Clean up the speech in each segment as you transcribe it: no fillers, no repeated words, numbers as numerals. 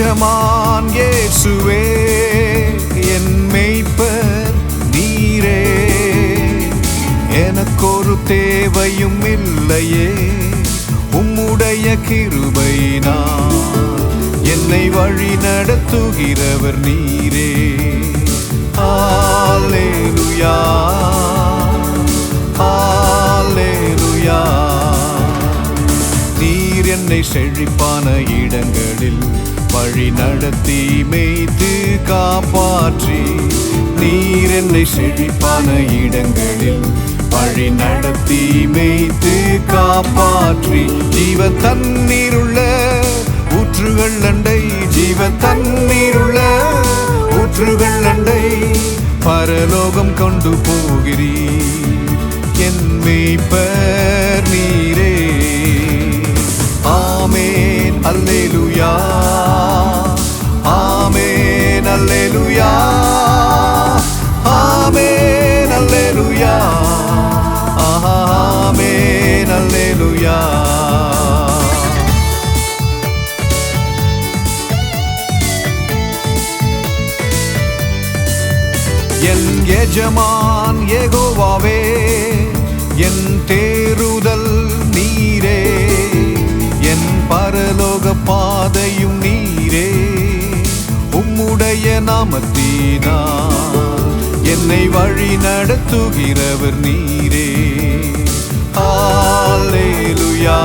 எஜமான் இயேசுவே என் மேய்ப்பர் நீரே எனக்கொரு தேவையும் இல்லையே உம்முடைய கிருபையினால் என்னை வழி நடத்துகிறவர் நீரே ஹல்லேலூயா ஹல்லேலூயா நீர் என்னை செழிப்பான இடங்களில் வழி நடத்தி மேய்த்து காப்பாற்றி நீர் என்னை செழிப்பான இடங்களில் வழி நடத்தி மேய்த்து காப்பாற்றி ஜீவ தண்ணீருள்ள ஊற்றுகள் அண்டை ஜீவ தண்ணீருள்ள ஊற்றுகள் அண்டை பரலோகம் கொண்டு போகிறீர் என் மேய்ப்பர் நீரே ஆமென் அல்லேலூயா ஆமென் அல்லேலூயா ஆமென் அல்லேலூயா ஆமென் அல்லேலூயா என் எஜமான் யெகோவாவே என் தேறுதல் நீரே என் பரலோக பாதையும் நீரே உம்முடைய நாமத்தினால் என்னை வழி நடத்துகிறவர் நீரே ஹல்லேலூயா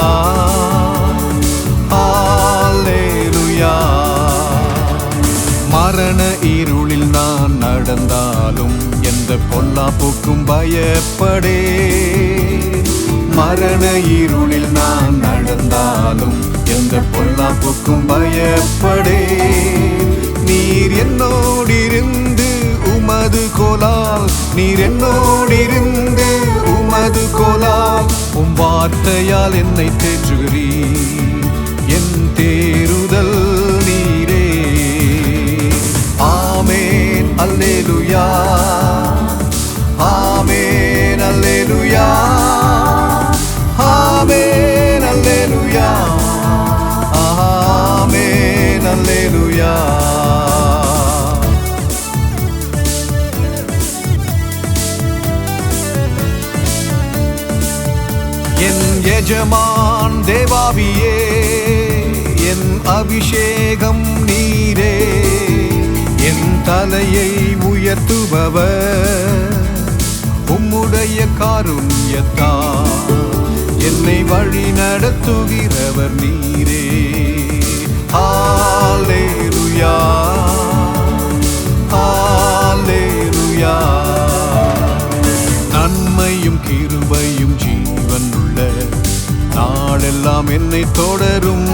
ஹல்லேலூயா மரண இருளில் நான் நடந்தாலும் எந்த பொல்லாப்புக்கும் பயப்படே மரண இருளில் நான் நடந்தாலும் எந்த பொல்லாப்புக்கும் பயப்படே நீர் என்னோடிருந்து உமது கோலால் நீர் என்னோடிருந்து உமது கோலால் உம் வார்த்தையால் என்னை தேற்றுகிறீர் என் தேறுதல் நீரே ஆமென் அல்லேலூயா ஆமென் அல்லேலூயா ஆமென் அல்லேலூயா ஆமென் அல்லேலூயா என் எஜமான் தேவாவியே என் அபிஷேகம் நீரே என் தலையை உயர்த்துபவர் உம்முடைய காருண்யத்தால் என்னை வழி நடத்துகிறவர் நீரே ஹல்லேலூயா ஹல்லேலூயா நன்மையும் கிருபையும் ஜீவன் உள்ள நாளெல்லாம் என்னை தொடரும்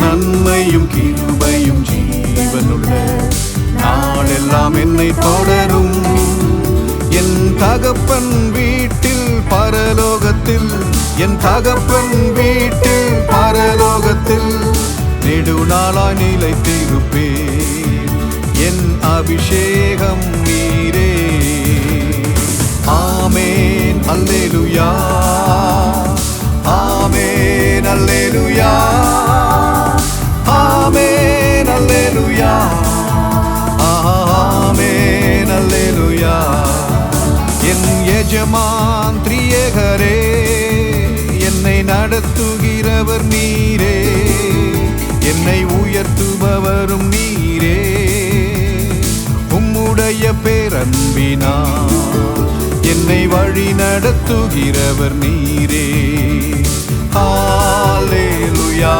நன்மையும் கிருபையும் ஜீவனுள்ள நாளெல்லாம் என்னை தொடரும் என் தகப்பன் வீட்டில் பரலோகத்தில் என் தகப்பன் வீட்டில் பரலோகத்தில் நெடுநாளாய் நிலைத்திருப்பேன் என் அபிஷேகம் நீரே ஆமென் அல்லேலூயா ஆமென் அல்லேலூயா ஆமென் அல்லேலூயா ஆமென் அல்லேலூயா என் எஜமான் திரியேகரே என்னை நடத்துகிறவர் நீரே என்னை உயர்த்துபவரும் நீரே உம்முடைய பேரன்பினால் என்னை வழி நடத்துகிறவர் நீரே ஹல்லேலூயா